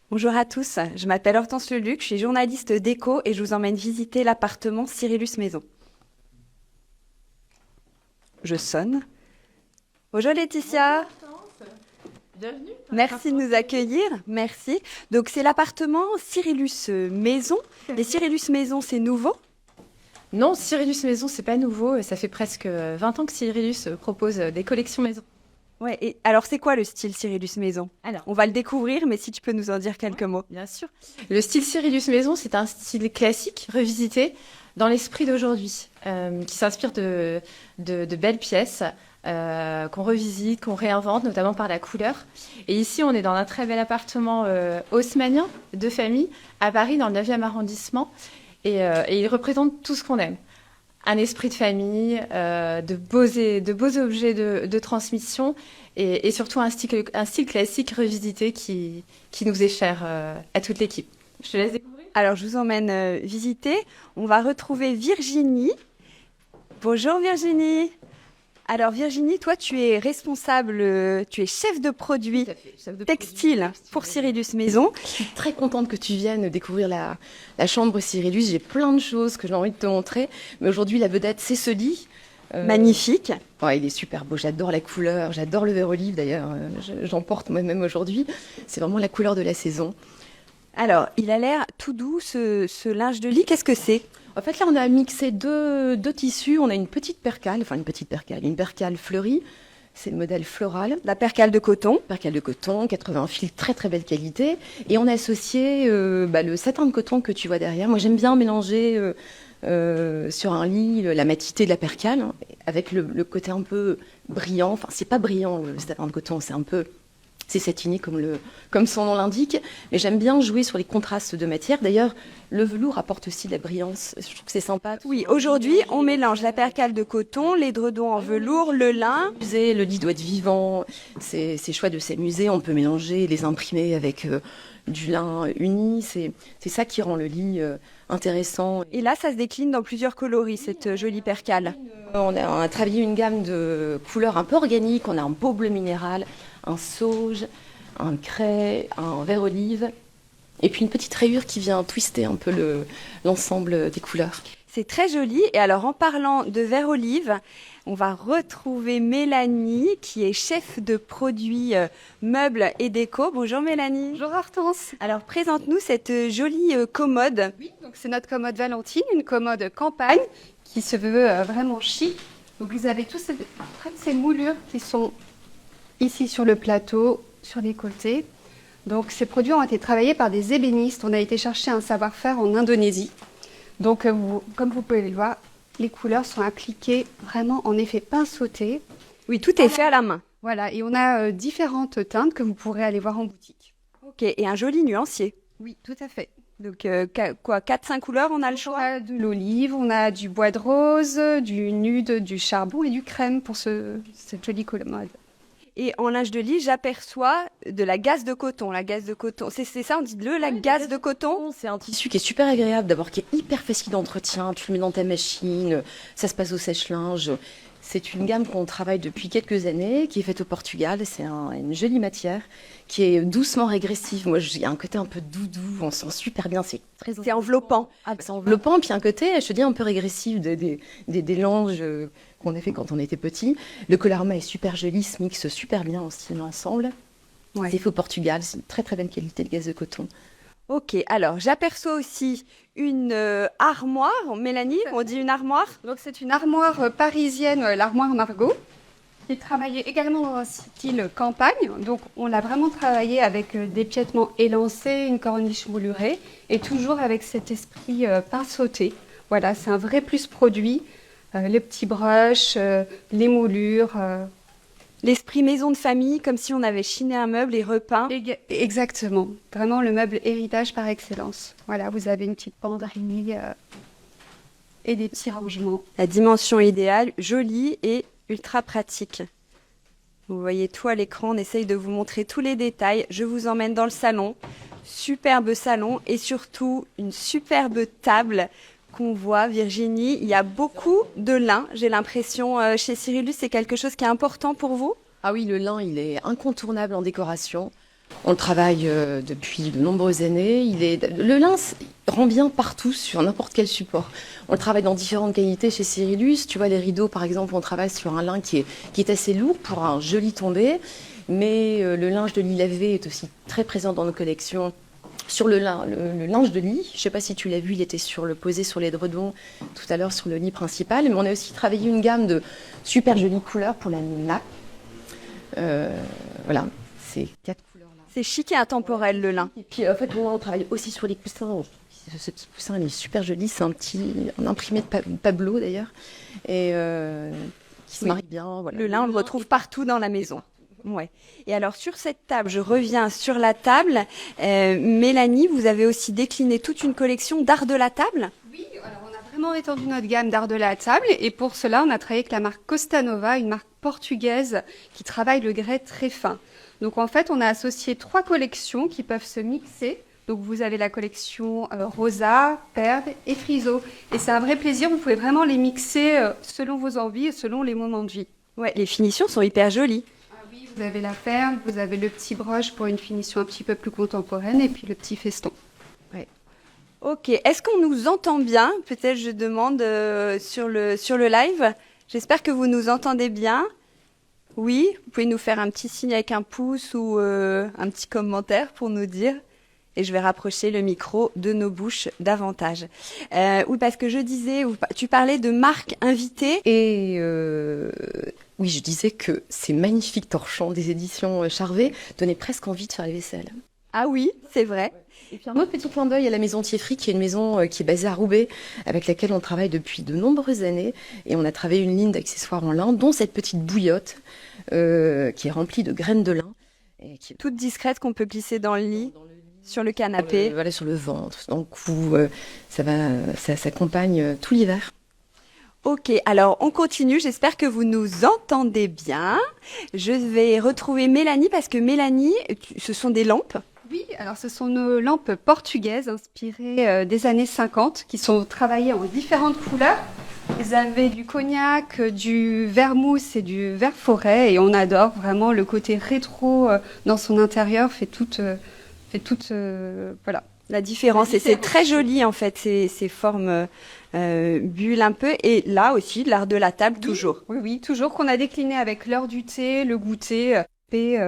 Bonjour à tous, je m'appelle Hortense Leluc, je suis journaliste déco et je vous emmène visiter l'appartement Cyrillus Maison. Je sonne. Bonjour Laetitia, Bienvenue. merci de nous accueillir, merci. Donc c'est l'appartement Cyrillus Maison. Les Cyrillus Maison, c'est nouveau? Non, Cyrillus Maison, c'est pas nouveau. Ça fait presque 20 ans que Cyrillus propose des collections maison. Ouais, et alors c'est quoi le style Cyrillus Maison? Alors, On va le découvrir, mais si tu peux nous en dire quelques mots. bien sûr. Le style Cyrillus Maison, c'est un style classique, revisité, dans l'esprit d'aujourd'hui, qui s'inspire de belles pièces qu'on revisite, qu'on réinvente, notamment par la couleur. Et ici, on est dans un très bel appartement haussmannien de famille à Paris, dans le 9e arrondissement. Et il représente tout ce qu'on aime. Un esprit de famille, de beaux objets de transmission et surtout un style classique revisité qui nous est cher à toute l'équipe. Je te laisse découvrir. Alors je vous emmène visiter. On va retrouver Virginie. Bonjour Virginie. Alors Virginie, toi tu es responsable, tu es chef de produit Tout à fait, chef de textile produit, pour Cyrillus Maison. Je suis très contente que tu viennes découvrir la chambre Cyrillus. J'ai plein de choses que j'ai envie de te montrer. Mais aujourd'hui, la vedette, c'est ce lit. Magnifique. Ouais, il est super beau. J'adore la couleur. J'adore le vert olive d'ailleurs. J'en porte moi-même aujourd'hui. C'est vraiment la couleur de la saison. Alors, il a l'air tout doux ce linge de lit. Qu'est-ce que c'est? En fait, là, on a mixé deux tissus. On a une percale fleurie. C'est le modèle floral. La percale de coton. Percale de coton, 80 fils, très très belle qualité. Et on a associé le satin de coton que tu vois derrière. Moi, j'aime bien mélanger sur un lit la matité de la percale avec le côté un peu brillant. Enfin, c'est pas brillant le satin de coton, c'est satiné comme son nom l'indique. Mais j'aime bien jouer sur les contrastes de matière. D'ailleurs, le velours apporte aussi de la brillance. Je trouve que c'est sympa. Oui, aujourd'hui, on mélange la percale de coton, l'édredon en velours, le lin. Le lit doit être vivant. C'est chouette de s'amuser. On peut mélanger, les imprimer avec du lin uni. C'est ça qui rend le lit intéressant. Et là, ça se décline dans plusieurs coloris, cette jolie percale. On a travaillé une gamme de couleurs un peu organiques. On a un beau bleu minéral, un sauge, un craie, un vert olive. Et puis une petite rayure qui vient twister un peu l'ensemble des couleurs. C'est très joli. Et alors, en parlant de vert olive, on va retrouver Mélanie, qui est chef de produit meubles et déco. Bonjour Mélanie. Bonjour Hortense. Alors, présente-nous cette jolie commode. Oui, donc c'est notre commode Valentine, une commode campagne qui se veut vraiment chic. Donc vous avez tous ces moulures qui sont ici sur le plateau, sur les côtés. Donc ces produits ont été travaillés par des ébénistes. On a été chercher un savoir-faire en Indonésie. Donc comme vous pouvez le voir, les couleurs sont appliquées vraiment en effet pinceauté. Oui, tout est fait à la main. Voilà, et on a différentes teintes que vous pourrez aller voir en boutique. Ok, et un joli nuancier. Oui, tout à fait. Donc, quoi, 4-5 couleurs, on a le On choix? a de l'olive, on a du bois de rose, du nude, du charbon et du crème pour cette jolie commode. Et en linge de lit, j'aperçois de la gaze de coton. La gaze de coton, c'est ça, on dit la gaze de coton? C'est un tissu qui est super agréable, d'abord qui est hyper facile d'entretien. Tu le mets dans ta machine, ça se passe au sèche-linge. C'est une gamme qu'on travaille depuis quelques années, qui est faite au Portugal. C'est une jolie matière qui est doucement régressive. Moi, il y a un côté un peu doudou, on sent super bien. C'est très C'est enveloppant. c'est enveloppant, puis un côté, je te dis, un peu régressif des langes qu'on a fait quand on était petit. Le colorama est super joli, se mixe super bien aussi ensemble. Ouais. C'est fait au Portugal, c'est une très très bonne qualité de gaze de coton. Ok, alors j'aperçois aussi une armoire. Mélanie, on dit une armoire? Donc c'est une armoire parisienne, l'armoire Margot, qui est travaillée également dans un style campagne. Donc on l'a vraiment travaillé avec des piétements élancés, une corniche moulurée et toujours avec cet esprit pinceauté. Voilà, c'est un vrai plus produit. Les petits brushs, les moulures. L'esprit maison de famille, comme si on avait chiné un meuble et repeint. Exactement, vraiment le meuble héritage par excellence. Voilà, vous avez une petite penderie et des petits rangements. La dimension idéale, jolie et ultra pratique. Vous voyez tout à l'écran, on essaye de vous montrer tous les détails. Je vous emmène dans le salon. Superbe salon et surtout une superbe table qu'on voit, Virginie. Il y a beaucoup de lin, j'ai l'impression, chez Cyrillus, c'est quelque chose qui est important pour vous? Ah oui, le lin, il est incontournable en décoration. On le travaille depuis de nombreuses années. Le lin rend bien partout, sur n'importe quel support. On le travaille dans différentes qualités chez Cyrillus. Tu vois, les rideaux, par exemple, on travaille sur un lin qui est assez lourd pour un joli tombé. Mais le linge de lit lavé est aussi très présent dans nos collections. Sur le linge de lit, je ne sais pas si tu l'as vu, il était posé sur les édredons tout à l'heure sur le lit principal. Mais on a aussi travaillé une gamme de super jolies couleurs pour la nuit nappe. Voilà, c'est 4 couleurs-là. C'est chic et intemporel, le lin. Et puis, en fait, on travaille aussi sur les coussins. Ce petit coussin, il est super joli. C'est un imprimé de Pablo, d'ailleurs. Et qui se marie bien. Voilà. Le lin, on le retrouve partout dans la maison. Ouais. Et alors, sur cette table, je reviens sur la table. Mélanie, vous avez aussi décliné toute une collection d'art de la table. Oui, alors on a vraiment étendu notre gamme d'art de la table et pour cela, on a travaillé avec la marque Costa Nova, une marque portugaise qui travaille le grès très fin. Donc en fait, on a associé 3 collections qui peuvent se mixer. Donc vous avez la collection rosa, perle et friso. Et c'est un vrai plaisir, vous pouvez vraiment les mixer selon vos envies et selon les moments de vie. Ouais, les finitions sont hyper jolies. Oui, vous avez la perle, vous avez le petit broche pour une finition un petit peu plus contemporaine et puis le petit feston. Ok, est-ce qu'on nous entend bien? Peut-être je demande sur le live. J'espère que vous nous entendez bien. Oui, vous pouvez nous faire un petit signe avec un pouce ou un petit commentaire pour nous dire. Et je vais rapprocher le micro de nos bouches davantage. Oui, parce que je disais, tu parlais de marques invitées. Et oui, je disais que ces magnifiques torchons des éditions Charvet donnaient presque envie de faire les vaisselles. Ah oui, c'est vrai. Et puis un autre petit clin d'œil à la maison Thieffry, qui est une maison qui est basée à Roubaix, avec laquelle on travaille depuis de nombreuses années. Et on a travaillé une ligne d'accessoires en lin, dont cette petite bouillotte qui est remplie de graines de lin. Et qui est Toute discrète qu'on peut glisser dans le lit, sur le canapé. voilà, sur le ventre. Donc ça s'accompagne tout l'hiver. Ok, alors on continue, j'espère que vous nous entendez bien. Je vais retrouver Mélanie, parce que Mélanie, ce sont des lampes. Oui, alors ce sont nos lampes portugaises inspirées des années 50 qui sont travaillées en différentes couleurs. Vous avez du cognac, du vermouth et du vert forêt et on adore vraiment le côté rétro dans son intérieur, fait toute voilà. La différence, et c'est très joli en fait, ces formes bulles un peu. Et là aussi, l'art de la table, toujours. Oui, oui, toujours qu'on a décliné avec l'heure du thé, le goûter et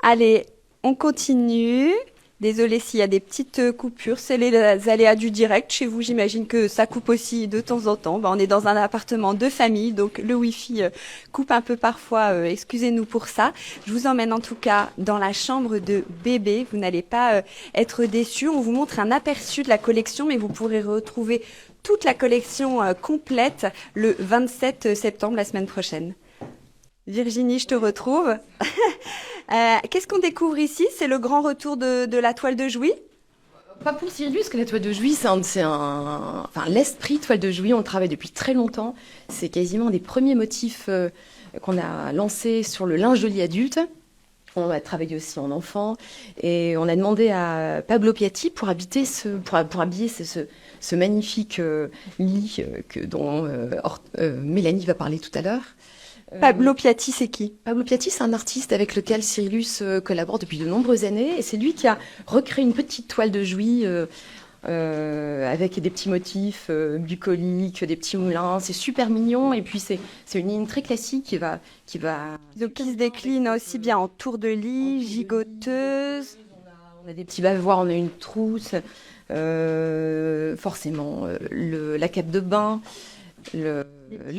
Allez, on continue. Désolée s'il y a des petites coupures, c'est les aléas du direct. Chez vous, j'imagine que ça coupe aussi de temps en temps. On est dans un appartement de famille, donc le Wi-Fi coupe un peu parfois. Excusez-nous pour ça. Je vous emmène en tout cas dans la chambre de bébé. Vous n'allez pas être déçus. On vous montre un aperçu de la collection, mais vous pourrez retrouver toute la collection complète le 27 septembre, la semaine prochaine. Virginie, je te retrouve. Qu'est-ce qu'on découvre ici? C'est le grand retour de la toile de Jouy? Pas pour Cyrillus, que la toile de Jouy, l'esprit toile de Jouy, on le travaille depuis très longtemps. C'est quasiment des premiers motifs qu'on a lancés sur le linge de lit adulte. On a travaillé aussi en enfant et on a demandé à Pablo Piatti pour habiller ce magnifique lit dont Mélanie va parler tout à l'heure. Pablo Piatti, c'est qui? Pablo Piatti, c'est un artiste avec lequel Cyrillus collabore depuis de nombreuses années. Et c'est lui qui a recréé une petite toile de Jouy avec des petits motifs bucoliques, des petits moulins. C'est super mignon. Et puis, c'est une ligne très classique qui va... Donc, qui se décline aussi bien en tour de lit, gigoteuse. On a des petits bavoirs, on a une trousse, forcément, la cape de bain, le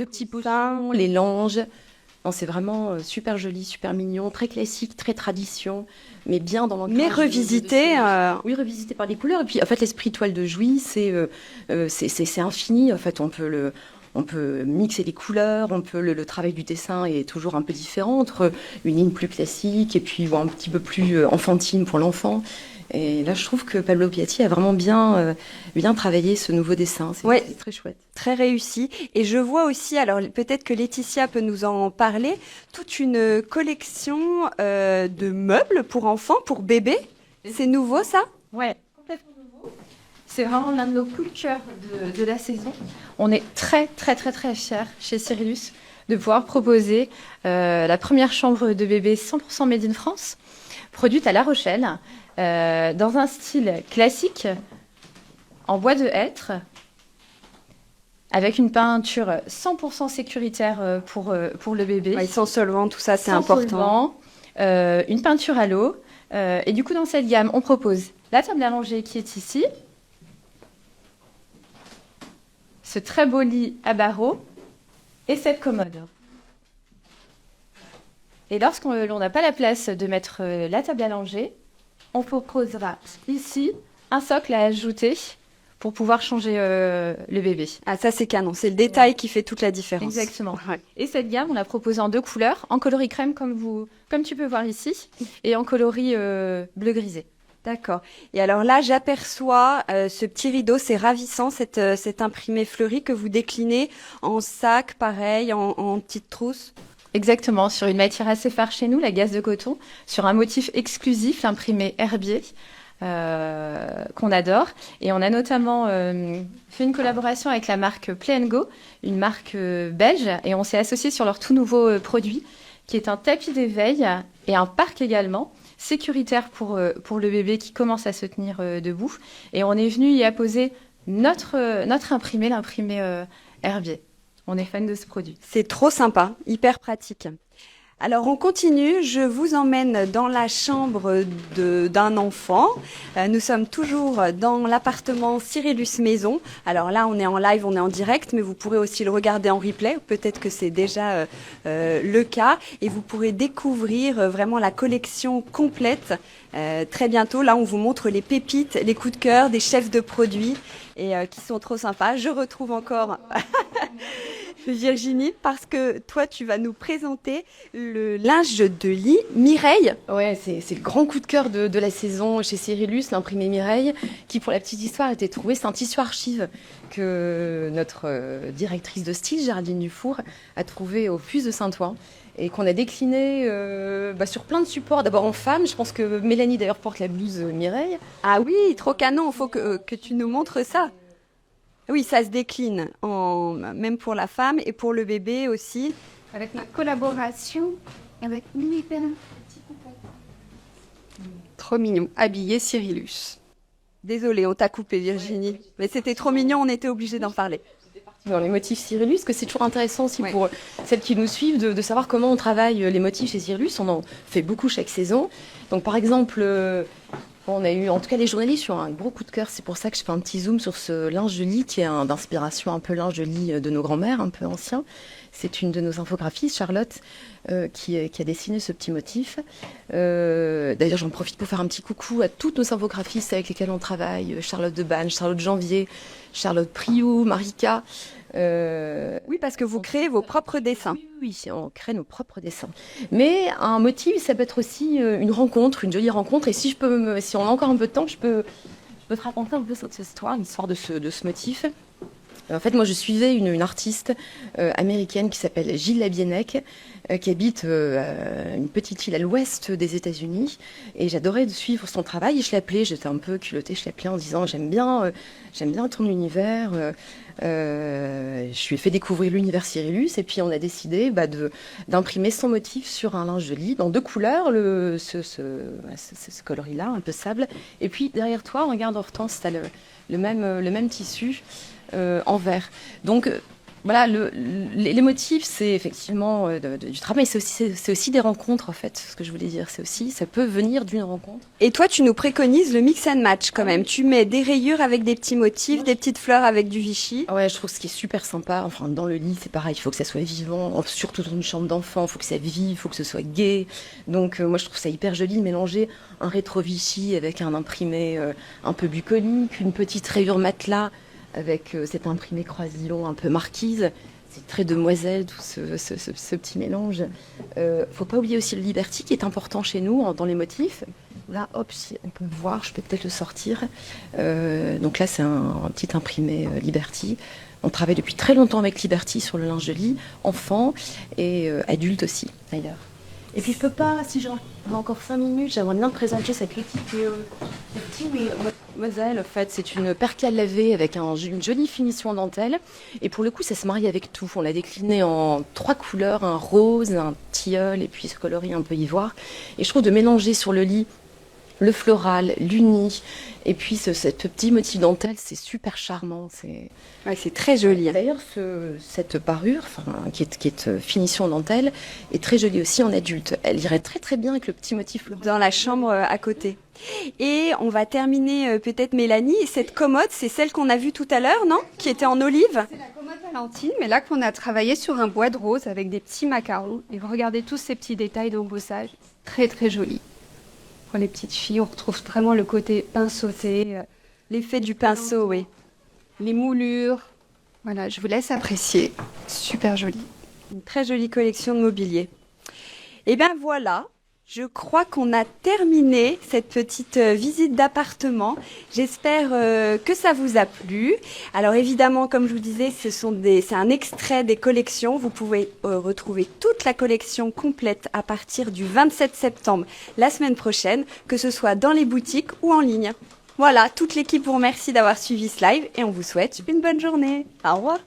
petit poussin, les langes. Non, c'est vraiment super joli, super mignon, très classique, très tradition, mais bien dans l'ancrage. Mais revisité. Oui, revisité par les couleurs. Et puis, en fait, l'esprit toile de Jouy, c'est infini. En fait, on peut mixer les couleurs, le travail du dessin est toujours un peu différent entre une ligne plus classique et puis un petit peu plus enfantine pour l'enfant. Et là, je trouve que Pablo Piatti a vraiment bien travaillé ce nouveau dessin. C'est très chouette. Très réussi. Et je vois aussi, alors peut-être que Laetitia peut nous en parler, toute une collection de meubles pour enfants, pour bébés. C'est nouveau, ça? Ouais, complètement nouveau. C'est vraiment l'un de nos coups de cœur de la saison. On est très, très, très, très fiers chez Cyrillus de pouvoir proposer la première chambre de bébé 100% made in France, produite à La Rochelle, dans un style classique, en bois de hêtre, avec une peinture 100% sécuritaire pour le bébé. Ouais, sans solvant, tout ça, c'est Sans important. solvant, une peinture à l'eau. Et du coup, dans cette gamme, on propose la table à langer qui est ici, ce très beau lit à barreaux et cette commode. Et lorsqu'on n'a pas la place de mettre la table à langer, on proposera ici un socle à ajouter pour pouvoir changer le bébé. Ah, ça, c'est canon. C'est le détail qui fait toute la différence. Exactement. Ouais. Et cette gamme, on l'a proposée en 2 couleurs, en coloris crème comme tu peux voir ici, et en coloris bleu grisé. D'accord. Et alors là, j'aperçois ce petit rideau, c'est ravissant, cet imprimé fleuri que vous déclinez en sac, pareil, en petite trousse. Exactement, sur une matière assez phare chez nous, la gaze de coton, sur un motif exclusif, l'imprimé herbier, qu'on adore. Et on a notamment fait une collaboration avec la marque Play & Go, une marque belge, et on s'est associé sur leur tout nouveau produit, qui est un tapis d'éveil et un parc également, sécuritaire pour le bébé qui commence à se tenir debout. Et on est venu y apposer notre imprimé, l'imprimé herbier. On est fan de ce produit. C'est trop sympa, hyper pratique. Alors on continue, je vous emmène dans la chambre d'un enfant. Nous sommes toujours dans l'appartement Cyrillus Maison. Alors là on est en live, on est en direct, mais vous pourrez aussi le regarder en replay. Peut-être que c'est déjà le cas. Et vous pourrez découvrir vraiment la collection complète très bientôt. Là on vous montre les pépites, les coups de cœur des chefs de produits et qui sont trop sympas. Je retrouve encore Virginie, parce que toi, tu vas nous présenter le linge de lit Mireille. Ouais, c'est le grand coup de cœur de la saison chez Cyrillus, l'imprimé Mireille, qui, pour la petite histoire, a été trouvé. C'est un tissu archive que notre directrice de style, Géraldine Dufour, a trouvé au Puce de Saint-Ouen et qu'on a décliné sur plein de supports. D'abord en femme, je pense que Mélanie, d'ailleurs, porte la blouse Mireille. Ah oui, trop canon, il faut que tu nous montres ça. Oui, ça se décline, même pour la femme et pour le bébé aussi. Avec ma collaboration avec Louis Perrin. Trop mignon. Habillé Cyrillus. Désolée, on t'a coupé Virginie. Mais c'était trop mignon, on était obligés d'en parler. Dans les motifs Cyrillus, que c'est toujours intéressant aussi Ouais. pour celles qui nous suivent de savoir comment on travaille les motifs chez Cyrillus. On en fait beaucoup chaque saison. Donc par exemple, on a eu, en tout cas les journalistes, ont un gros coup de cœur. C'est pour ça que je fais un petit zoom sur ce linge de lit qui est d'inspiration un peu linge de lit de nos grands-mères, un peu ancien. C'est une de nos infographistes, Charlotte, qui a dessiné ce petit motif. D'ailleurs, j'en profite pour faire un petit coucou à toutes nos infographistes avec lesquelles on travaille. Charlotte Debanne, Charlotte Janvier, Charlotte Priou, Marika. Oui, parce que vous créez vos propres dessins. Oui, on crée nos propres dessins. Mais un motif, ça peut être aussi une rencontre, une jolie rencontre. Et si on a encore un peu de temps, je peux te raconter un peu cette histoire, l'histoire de ce motif. En fait, moi, je suivais une artiste américaine qui s'appelle Gilles Labiennec, qui habite une petite île à l'ouest des États-Unis. Et j'adorais suivre son travail. Et je l'appelais, j'étais un peu culottée, je l'appelais en disant j'aime bien ton univers. Je lui ai fait découvrir l'univers Cyrillus. Et puis, on a décidé d'imprimer son motif sur un linge de lit dans 2 couleurs, ce coloris-là, un peu sable. Et puis, derrière toi, regarde Hortense, tu as le même tissu. En vert. Donc voilà, les motifs, c'est effectivement du travail, mais c'est aussi des rencontres en fait. Ce que je voulais dire, ça peut venir d'une rencontre. Et toi, tu nous préconises le mix and match quand même. Tu mets des rayures avec des petits motifs, des petites fleurs avec du Vichy. Ouais, je trouve ce qui est super sympa. Enfin, dans le lit, c'est pareil. Il faut que ça soit vivant, surtout dans une chambre d'enfant. Il faut que ça vive, il faut que ce soit gai. Donc moi, je trouve ça hyper joli de mélanger un rétro Vichy avec un imprimé un peu bucolique, une petite rayure matelas avec cet imprimé croisillon un peu marquise. C'est très demoiselle, tout ce petit mélange. Faut pas oublier aussi le Liberty qui est important chez nous dans les motifs. Là, hop, si on peut voir, je peux peut-être le sortir. Donc là, c'est un petit imprimé Liberty. On travaille depuis très longtemps avec Liberty sur le linge de lit, enfant et adulte aussi, d'ailleurs. Et puis je peux pas, si j'ai encore 5 minutes, j'aimerais bien te présenter cette petite Moselle, en fait, c'est une percale lavée avec une jolie finition en dentelle. Et pour le coup, ça se marie avec tout. On l'a décliné en 3 couleurs, un rose, un tilleul et puis ce coloris un peu ivoire. Et je trouve de mélanger sur le lit le floral, l'uni, et puis ce petit motif dentelle, c'est super charmant. Ouais, c'est très joli. D'ailleurs, cette parure, qui est finition dentelle, est très jolie aussi en adulte. Elle irait très très bien avec le petit motif floral. Dans la chambre à côté. Et on va terminer peut-être Mélanie. Cette commode, c'est celle qu'on a vue tout à l'heure, non? Qui était en olive. C'est la commode Valentine, mais là qu'on a travaillé sur un bois de rose avec des petits macarons. Et vous regardez tous ces petits détails d'embossage. Très très joli. Pour les petites filles, on retrouve vraiment le côté pain sauté, L'effet du pinceau, oui. les moulures. Voilà, je vous laisse apprécier. Super joli. Une très jolie collection de mobilier. Et bien voilà, je crois qu'on a terminé cette petite visite d'appartement. J'espère que ça vous a plu. Alors évidemment, comme je vous disais, c'est un extrait des collections. Vous pouvez retrouver toute la collection complète à partir du 27 septembre, la semaine prochaine, que ce soit dans les boutiques ou en ligne. Voilà, toute l'équipe vous remercie d'avoir suivi ce live et on vous souhaite une bonne journée. Au revoir.